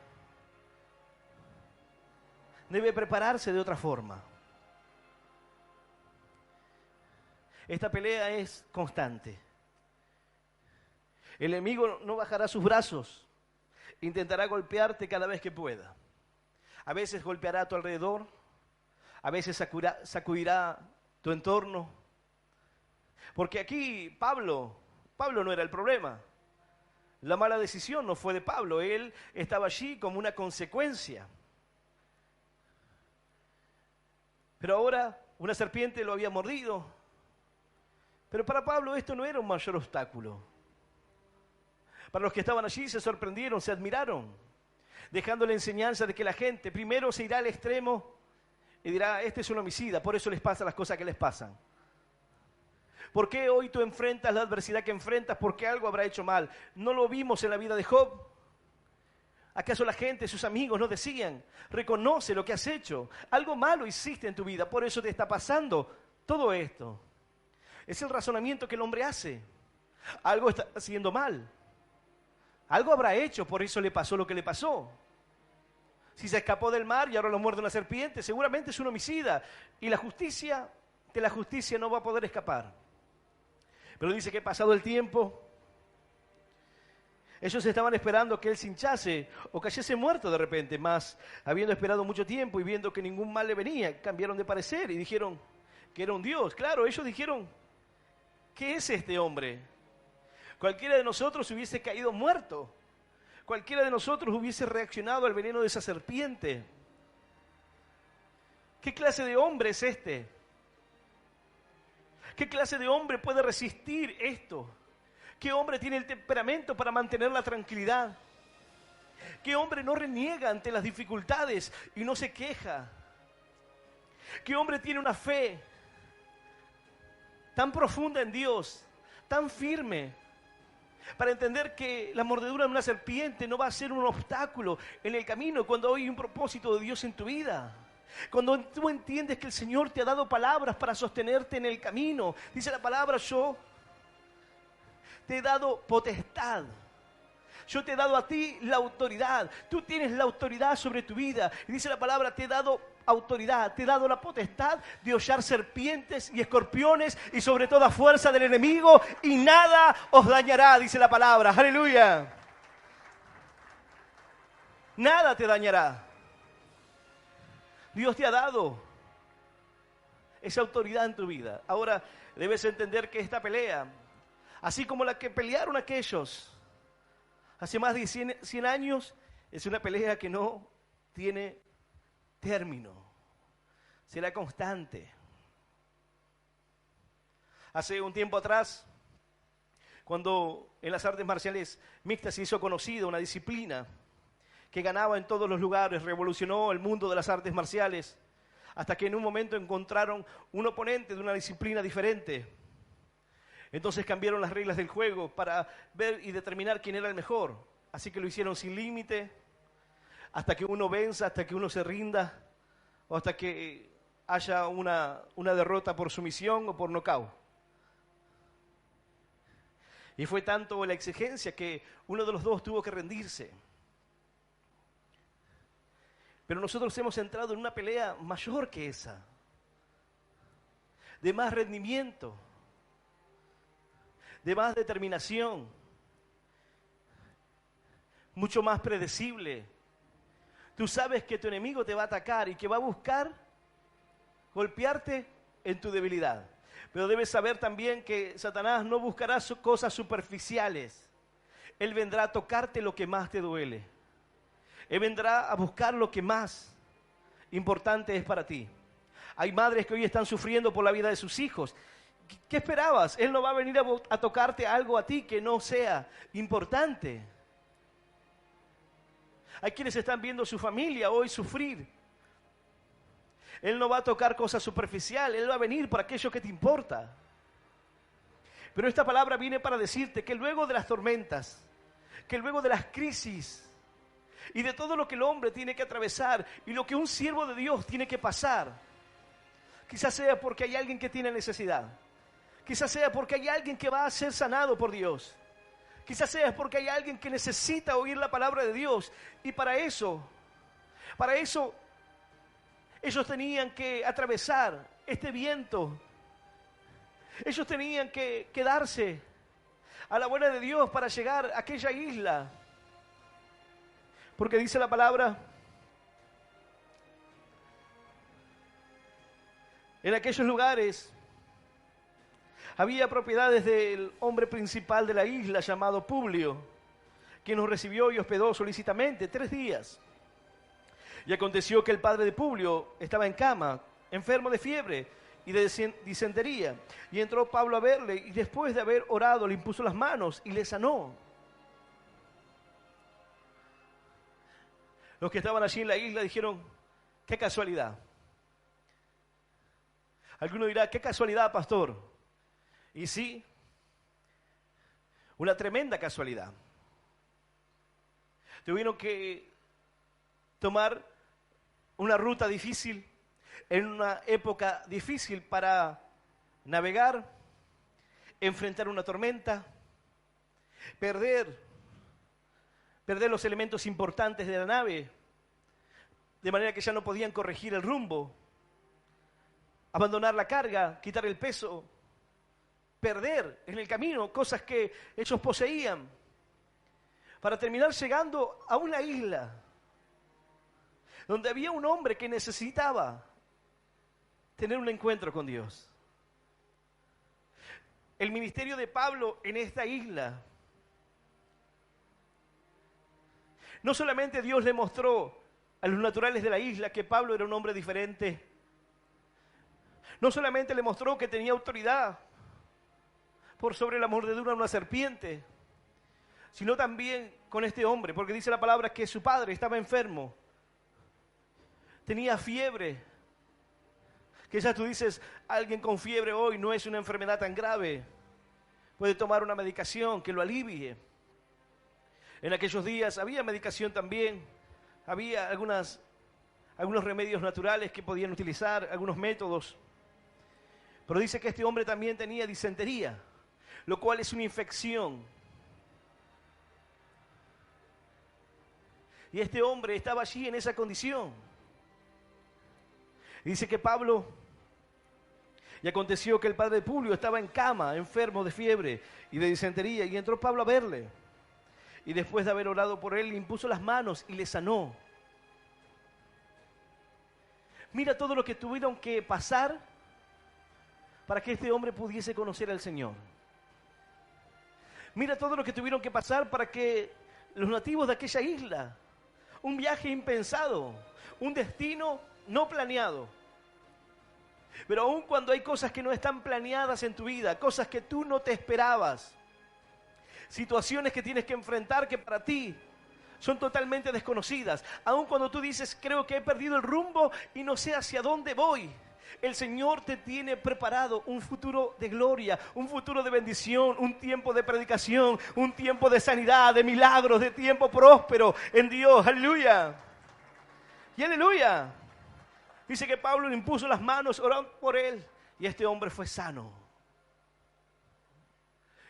debe prepararse de otra forma. Esta pelea es constante. El enemigo no bajará sus brazos, intentará golpearte cada vez que pueda. A veces golpeará a tu alrededor, a veces sacudirá tu entorno. Porque aquí Pablo no era el problema. La mala decisión no fue de Pablo, él estaba allí como una consecuencia. Pero ahora una serpiente lo había mordido. Pero para Pablo esto no era un mayor obstáculo. Para los que estaban allí se sorprendieron, se admiraron, dejando la enseñanza de que la gente primero se irá al extremo y dirá, este es un homicida, por eso les pasan las cosas que les pasan. ¿Por qué hoy tú enfrentas la adversidad que enfrentas? Porque algo habrá hecho mal. ¿No lo vimos en la vida de Job? ¿Acaso la gente, sus amigos, no decían, reconoce lo que has hecho? Algo malo hiciste en tu vida, por eso te está pasando todo esto. Es el razonamiento que el hombre hace. Algo está haciendo mal. Algo habrá hecho, por eso le pasó lo que le pasó. Si se escapó del mar y ahora lo muerde una serpiente, seguramente es un homicida. Y la justicia, de la justicia no va a poder escapar. Pero dice que pasado el tiempo, ellos estaban esperando que él se hinchase o cayese muerto de repente, mas habiendo esperado mucho tiempo y viendo que ningún mal le venía, cambiaron de parecer y dijeron que era un Dios. Claro, ellos dijeron, ¿qué es este hombre? Cualquiera de nosotros hubiese caído muerto. Cualquiera de nosotros hubiese reaccionado al veneno de esa serpiente. ¿Qué clase de hombre es este? ¿Qué clase de hombre puede resistir esto? ¿Qué hombre tiene el temperamento para mantener la tranquilidad? ¿Qué hombre no reniega ante las dificultades y no se queja? ¿Qué hombre tiene una fe tan profunda en Dios, tan firme, para entender que la mordedura de una serpiente no va a ser un obstáculo en el camino cuando hay un propósito de Dios en tu vida? Cuando tú entiendes que el Señor te ha dado palabras para sostenerte en el camino. Dice la palabra, yo te he dado potestad. Yo te he dado a ti la autoridad. Tú tienes la autoridad sobre tu vida. Y dice la palabra, te he dado autoridad, te he dado la potestad de hollar serpientes y escorpiones y sobre toda fuerza del enemigo y nada os dañará, dice la palabra. ¡Aleluya! Nada te dañará. Dios te ha dado esa autoridad en tu vida. Ahora debes entender que esta pelea, así como la que pelearon aquellos hace más de 100 años, es una pelea que no tiene término. Será constante. Hace un tiempo atrás, cuando en las artes marciales mixtas se hizo conocida una disciplina que ganaba en todos los lugares, revolucionó el mundo de las artes marciales, hasta que en un momento encontraron un oponente de una disciplina diferente. Entonces cambiaron las reglas del juego para ver y determinar quién era el mejor. Así que lo hicieron sin límite, hasta que uno venza, hasta que uno se rinda, o hasta que haya una derrota por sumisión o por nocaut. Y fue tanto la exigencia que uno de los dos tuvo que rendirse. Pero nosotros hemos entrado en una pelea mayor que esa, de más rendimiento, de más determinación, mucho más predecible. Tú sabes que tu enemigo te va a atacar y que va a buscar golpearte en tu debilidad. Pero debes saber también que Satanás no buscará cosas superficiales. Él vendrá a tocarte lo que más te duele. Él vendrá a buscar lo que más importante es para ti. Hay madres que hoy están sufriendo por la vida de sus hijos ¿Qué esperabas? Él no va a venir a tocarte algo a ti que no sea importante. Hay quienes están viendo a su familia hoy sufrir. Él no va a tocar cosas superficiales, Él va a venir por aquello que te importa. Pero esta palabra viene para decirte que luego de las tormentas, que luego de las crisis y de todo lo que el hombre tiene que atravesar y lo que un siervo de Dios tiene que pasar, quizás sea porque hay alguien que tiene necesidad, quizás sea porque hay alguien que va a ser sanado por Dios, quizás sea porque hay alguien que necesita oír la palabra de Dios, y para eso ellos tenían que atravesar este viento. Ellos tenían que quedarse a la buena de Dios para llegar a aquella isla. Porque dice la palabra, en aquellos lugares había propiedades del hombre principal de la isla llamado Publio, quien nos recibió y hospedó solícitamente 3 días. Y aconteció que el padre de Publio estaba en cama, enfermo de fiebre y de disentería. Y entró Pablo a verle, y después de haber orado le impuso las manos y le sanó. Los que estaban allí en la isla dijeron, qué casualidad. Alguno dirá, qué casualidad, pastor. Y sí, una tremenda casualidad. Tuvieron que tomar una ruta difícil, en una época difícil para navegar, enfrentar una tormenta, perder los elementos importantes de la nave, de manera que ya no podían corregir el rumbo, abandonar la carga, quitar el peso, perder en el camino cosas que ellos poseían, para terminar llegando a una isla donde había un hombre que necesitaba tener un encuentro con Dios. El ministerio de Pablo en esta isla, no solamente Dios le mostró a los naturales de la isla que Pablo era un hombre diferente, no solamente le mostró que tenía autoridad por sobre la mordedura de una serpiente, sino también con este hombre, porque dice la palabra que su padre estaba enfermo, tenía fiebre. Quizás tú dices, alguien con fiebre hoy no es una enfermedad tan grave, puede tomar una medicación que lo alivie. En aquellos días había medicación también, había algunos remedios naturales que podían utilizar, algunos métodos. Pero dice que este hombre también tenía disentería, lo cual es una infección. Y este hombre estaba allí en esa condición. Y dice que Pablo, y aconteció que el padre de Publio estaba en cama, enfermo de fiebre y de disentería, y entró Pablo a verle. Y después de haber orado por él, le impuso las manos y le sanó. Mira todo lo que tuvieron que pasar para que este hombre pudiese conocer al Señor. Mira todo lo que tuvieron que pasar para que los nativos de aquella isla, un viaje impensado, un destino no planeado. Pero aun cuando hay cosas que no están planeadas en tu vida, cosas que tú no te esperabas, situaciones que tienes que enfrentar que para ti son totalmente desconocidas, aun cuando tú dices, creo que he perdido el rumbo y no sé hacia dónde voy, el Señor te tiene preparado un futuro de gloria, un futuro de bendición, un tiempo de predicación, un tiempo de sanidad, de milagros, de tiempo próspero en Dios. ¡Aleluya! ¡Y aleluya! Dice que Pablo le impuso las manos, oró por él, y este hombre fue sano.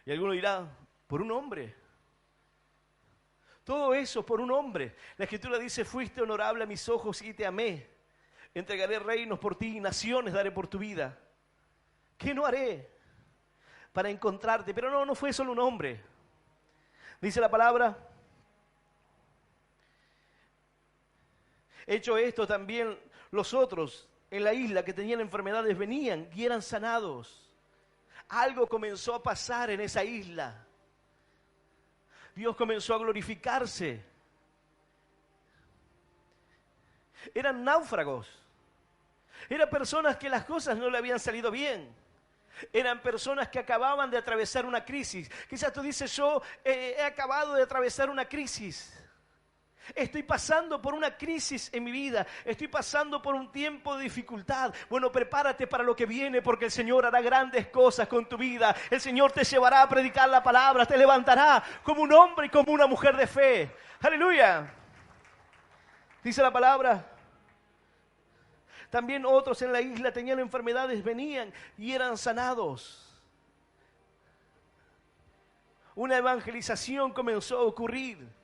Y alguno dirá, por un hombre. Todo eso por un hombre. La Escritura dice, fuiste honorable a mis ojos y te amé. Entregaré reinos por ti y naciones daré por tu vida. ¿Qué no haré para encontrarte? Pero no fue solo un hombre. Dice la palabra, hecho esto también los otros en la isla que tenían enfermedades venían y eran sanados. Algo comenzó a pasar en esa isla. Dios comenzó a glorificarse. Eran náufragos. Eran personas que las cosas no le habían salido bien. Eran personas que acababan de atravesar una crisis. Quizás tú dices, yo he acabado de atravesar una crisis. Estoy pasando por una crisis en mi vida. Estoy pasando por un tiempo de dificultad. Bueno, prepárate para lo que viene, porque el Señor hará grandes cosas con tu vida. El Señor te llevará a predicar la palabra, te levantará como un hombre y como una mujer de fe. ¡Aleluya! Dice la palabra. También otros en la isla tenían enfermedades, venían y eran sanados. Una evangelización comenzó a ocurrir.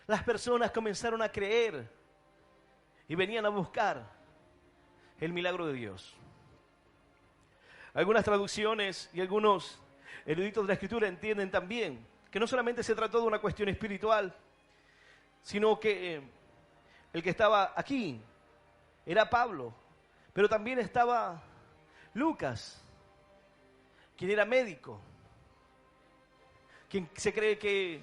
Las personas comenzaron a creer y venían a buscar el milagro de Dios. Algunas traducciones y algunos eruditos de la Escritura entienden también que no solamente se trató de una cuestión espiritual, sino que el que estaba aquí era Pablo, pero también estaba Lucas, quien era médico, quien se cree que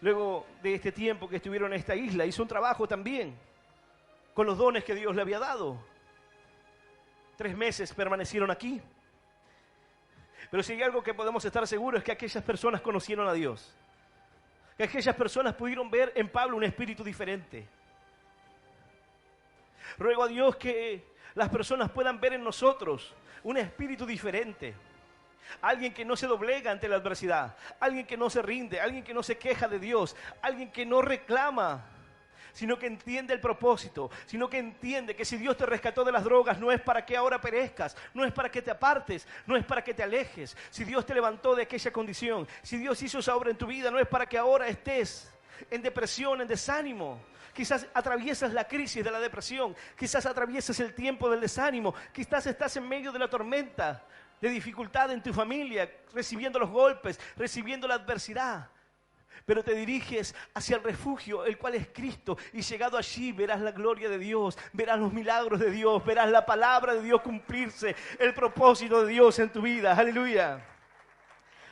luego de este tiempo que estuvieron en esta isla, hizo un trabajo también con los dones que Dios le había dado. 3 meses permanecieron aquí. Pero si hay algo que podemos estar seguros es que aquellas personas conocieron a Dios. Que aquellas personas pudieron ver en Pablo un espíritu diferente. Ruego a Dios que las personas puedan ver en nosotros un espíritu diferente. Alguien que no se doblega ante la adversidad, alguien que no se rinde, alguien que no se queja de Dios, alguien que no reclama, sino que entiende el propósito, sino que entiende que si Dios te rescató de las drogas no es para que ahora perezcas, no es para que te apartes, no es para que te alejes. Si Dios te levantó de aquella condición, si Dios hizo esa obra en tu vida, no es para que ahora estés en depresión, en desánimo. Quizás atraviesas la crisis de la depresión, quizás atraviesas el tiempo del desánimo, quizás estás en medio de la tormenta de dificultad en tu familia, recibiendo los golpes, recibiendo la adversidad. Pero te diriges hacia el refugio, el cual es Cristo, y llegado allí verás la gloria de Dios, verás los milagros de Dios, verás la palabra de Dios cumplirse, el propósito de Dios en tu vida. ¡Aleluya!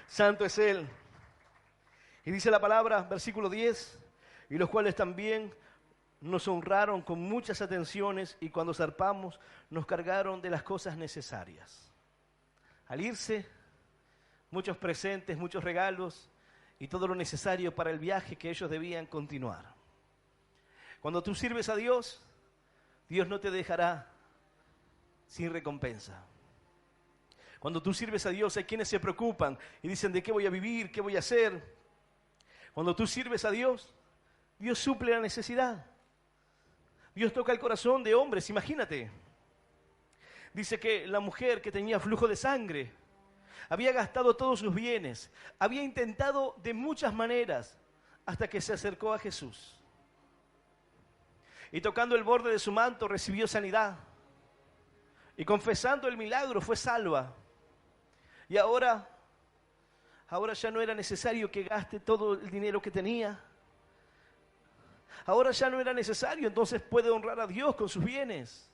Santo es Él. Y dice la palabra, versículo 10, y los cuales también nos honraron con muchas atenciones, y cuando zarpamos nos cargaron de las cosas necesarias. Al irse, muchos presentes, muchos regalos y todo lo necesario para el viaje que ellos debían continuar. Cuando tú sirves a Dios, Dios no te dejará sin recompensa. Cuando tú sirves a Dios, hay quienes se preocupan y dicen, ¿de qué voy a vivir? ¿Qué voy a hacer? Cuando tú sirves a Dios, Dios suple la necesidad. Dios toca el corazón de hombres, imagínate. Dice que la mujer que tenía flujo de sangre había gastado todos sus bienes, había intentado de muchas maneras hasta que se acercó a Jesús. Y tocando el borde de su manto recibió sanidad. Y confesando el milagro fue salva. Y ahora ya no era necesario que gaste todo el dinero que tenía. Ahora ya no era necesario, entonces puede honrar a Dios con sus bienes.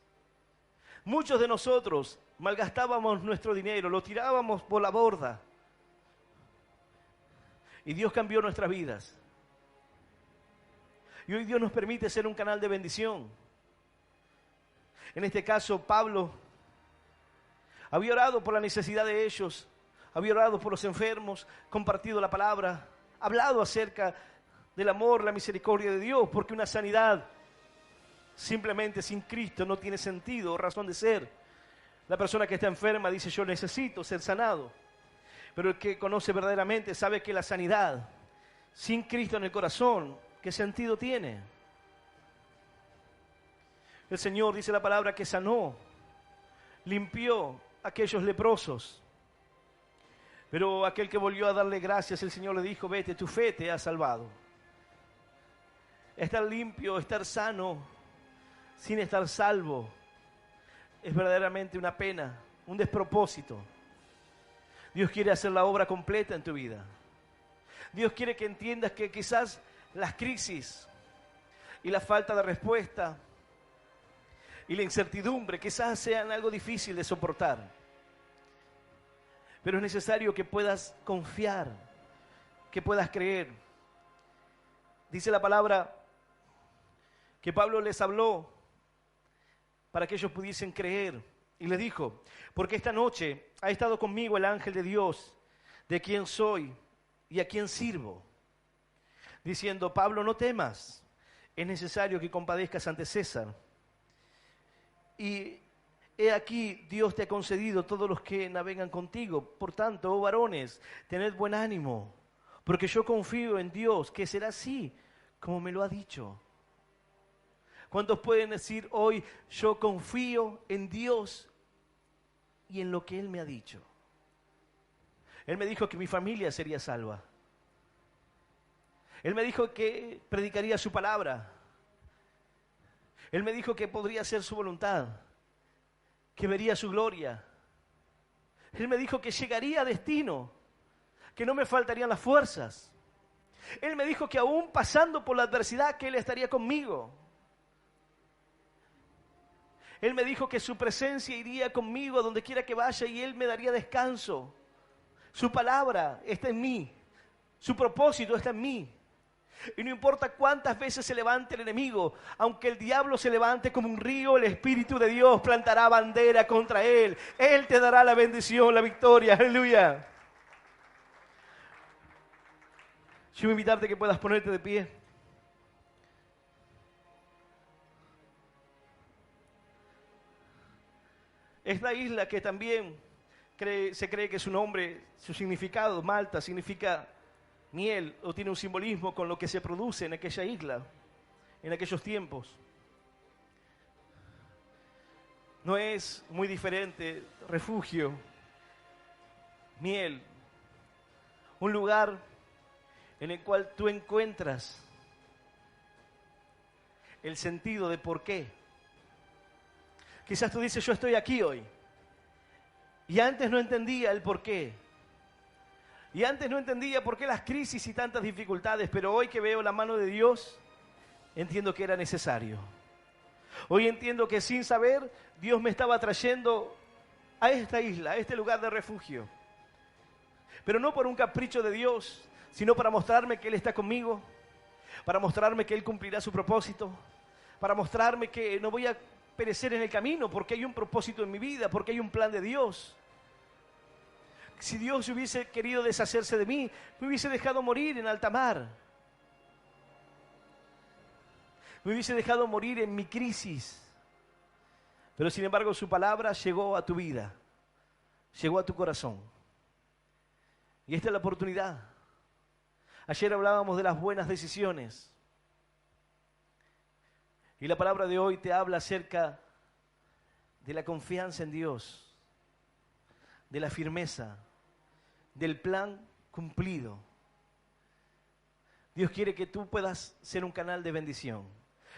Muchos de nosotros malgastábamos nuestro dinero, lo tirábamos por la borda. Y Dios cambió nuestras vidas. Y hoy Dios nos permite ser un canal de bendición. En este caso, Pablo había orado por la necesidad de ellos, había orado por los enfermos, compartido la palabra, hablado acerca del amor, la misericordia de Dios, porque una sanidad simplemente sin Cristo no tiene sentido o razón de ser. La persona que está enferma dice, yo necesito ser sanado. Pero el que conoce verdaderamente sabe que la sanidad sin Cristo en el corazón, ¿qué sentido tiene? El Señor, dice la palabra, que sanó, limpió a aquellos leprosos. Pero aquel que volvió a darle gracias, el Señor le dijo, vete, tu fe te ha salvado. Estar limpio, estar sano, sin estar salvo, es verdaderamente una pena, un despropósito. Dios quiere hacer la obra completa en tu vida. Dios quiere que entiendas que quizás las crisis y la falta de respuesta y la incertidumbre quizás sean algo difícil de soportar. Pero es necesario que puedas confiar, que puedas creer. Dice la palabra que Pablo les habló para que ellos pudiesen creer y les dijo: porque esta noche ha estado conmigo el ángel de Dios, de quien soy y a quien sirvo, diciendo: Pablo, no temas, es necesario que compadezcas ante César. Y he aquí, Dios te ha concedido todos los que navegan contigo. Por tanto, oh varones, tened buen ánimo, porque yo confío en Dios, que será así como me lo ha dicho. ¿Cuántos pueden decir hoy: yo confío en Dios y en lo que Él me ha dicho? Él me dijo que mi familia sería salva. Él me dijo que predicaría su palabra. Él me dijo que podría hacer su voluntad, que vería su gloria. Él me dijo que llegaría a destino, que no me faltarían las fuerzas. Él me dijo que aún pasando por la adversidad, que Él estaría conmigo. Él me dijo que su presencia iría conmigo a donde quiera que vaya y Él me daría descanso. Su palabra está en mí, su propósito está en mí. Y no importa cuántas veces se levante el enemigo, aunque el diablo se levante como un río, el Espíritu de Dios plantará bandera contra él. Él te dará la bendición, la victoria. Aleluya. Yo voy a invitarte a que puedas ponerte de pie. Esta isla que también se cree que su nombre, su significado, Malta, significa miel, o tiene un simbolismo con lo que se produce en aquella isla, en aquellos tiempos. No es muy diferente. Refugio, miel, un lugar en el cual tú encuentras el sentido de por qué. Quizás tú dices: yo estoy aquí hoy, y antes no entendía el por qué. Y antes no entendía por qué las crisis y tantas dificultades, pero hoy que veo la mano de Dios, entiendo que era necesario. Hoy entiendo que sin saber, Dios me estaba trayendo a esta isla, a este lugar de refugio. Pero no por un capricho de Dios, sino para mostrarme que Él está conmigo, para mostrarme que Él cumplirá su propósito, para mostrarme que no voy a perecer en el camino, porque hay un propósito en mi vida, porque hay un plan de Dios. Si Dios hubiese querido deshacerse de mí, me hubiese dejado morir en alta mar. Me hubiese dejado morir en mi crisis. Pero sin embargo, su palabra llegó a tu vida, llegó a tu corazón. Y esta es la oportunidad. Ayer hablábamos de las buenas decisiones. Y la palabra de hoy te habla acerca de la confianza en Dios, de la firmeza, del plan cumplido. Dios quiere que tú puedas ser un canal de bendición.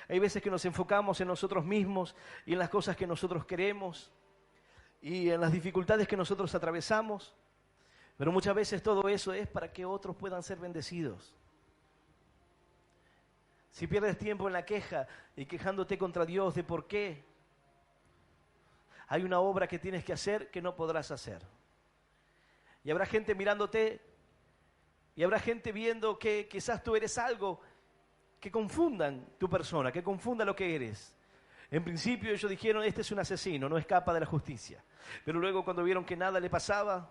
Hay veces que nos enfocamos en nosotros mismos y en las cosas que nosotros queremos y en las dificultades que nosotros atravesamos, pero muchas veces todo eso es para que otros puedan ser bendecidos. Si pierdes tiempo en la queja y quejándote contra Dios de por qué, hay una obra que tienes que hacer que no podrás hacer. Y habrá gente mirándote y habrá gente viendo que quizás tú eres algo que confundan tu persona, que confunda lo que eres. En principio ellos dijeron: este es un asesino, no escapa de la justicia. Pero luego, cuando vieron que nada le pasaba,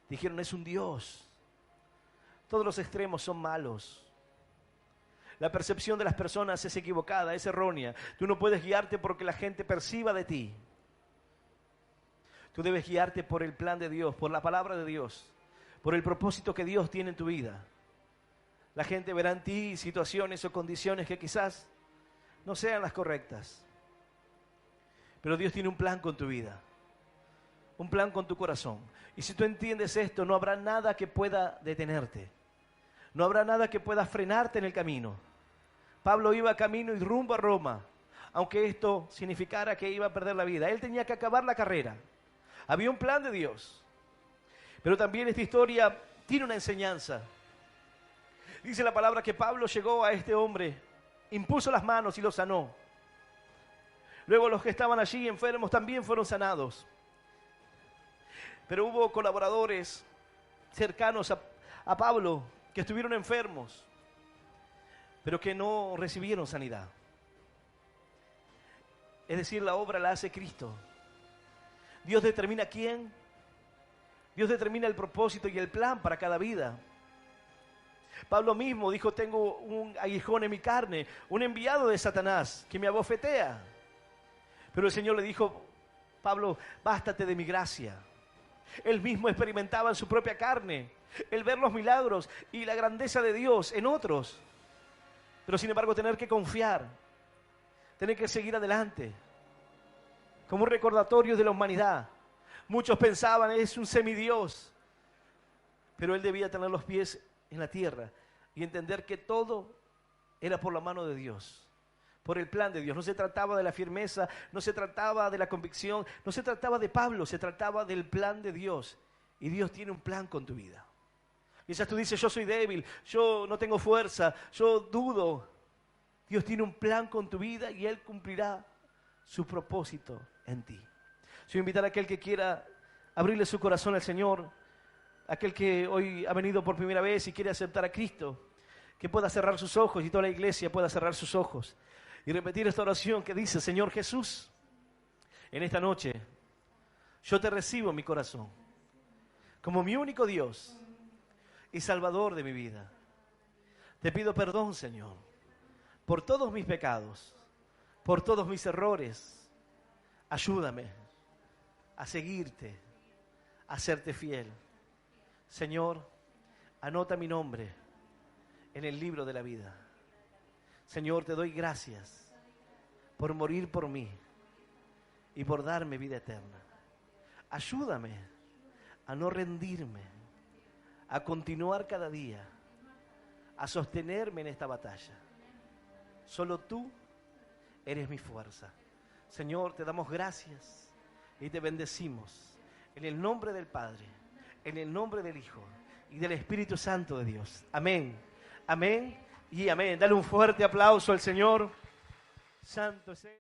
dijeron: es un Dios. Todos los extremos son malos. La percepción de las personas es equivocada, es errónea. Tú no puedes guiarte porque la gente perciba de ti. Tú debes guiarte por el plan de Dios, por la palabra de Dios, por el propósito que Dios tiene en tu vida. La gente verá en ti situaciones o condiciones que quizás no sean las correctas. Pero Dios tiene un plan con tu vida, un plan con tu corazón. Y si tú entiendes esto, no habrá nada que pueda detenerte. No habrá nada que pueda frenarte en el camino. Pablo iba camino y rumbo a Roma, aunque esto significara que iba a perder la vida. Él tenía que acabar la carrera. Había un plan de Dios. Pero también esta historia tiene una enseñanza. Dice la palabra que Pablo llegó a este hombre, impuso las manos y lo sanó. Luego los que estaban allí enfermos también fueron sanados. Pero hubo colaboradores cercanos a Pablo que estuvieron enfermos, pero que no recibieron sanidad. Es decir, la obra la hace Cristo. Dios determina quién. Dios determina el propósito y el plan para cada vida. Pablo mismo dijo, tengo un aguijón en mi carne, un enviado de Satanás que me abofetea. Pero el Señor le dijo, Pablo, bástate de mi gracia. Él mismo experimentaba en su propia carne el ver los milagros y la grandeza de Dios en otros. Pero sin embargo tener que confiar, tener que seguir adelante. Como un recordatorio de la humanidad. Muchos pensaban, es un semidios. Pero él debía tener los pies en la tierra y entender que todo era por la mano de Dios, por el plan de Dios. No se trataba de la firmeza, no se trataba de la convicción, no se trataba de Pablo, se trataba del plan de Dios. Y Dios tiene un plan con tu vida. Quizás tú dices, yo soy débil, yo no tengo fuerza, yo dudo. Dios tiene un plan con tu vida y Él cumplirá su propósito en ti. Yo invitar a aquel que quiera abrirle su corazón al Señor, aquel que hoy ha venido por primera vez y quiere aceptar a Cristo, que pueda cerrar sus ojos y toda la iglesia pueda cerrar sus ojos y repetir esta oración que dice, Señor Jesús, en esta noche yo te recibo en mi corazón como mi único Dios y Salvador de mi vida. Te pido perdón, Señor, por todos mis pecados, por todos mis errores. Ayúdame a seguirte, a serte fiel. Señor, anota mi nombre en el libro de la vida. Señor, te doy gracias por morir por mí y por darme vida eterna. Ayúdame a no rendirme, a continuar cada día, a sostenerme en esta batalla. Solo tú eres mi fuerza. Señor, te damos gracias y te bendecimos en el nombre del Padre, en el nombre del Hijo y del Espíritu Santo de Dios. Amén, amén y amén. Dale un fuerte aplauso al Señor. Santo es Él.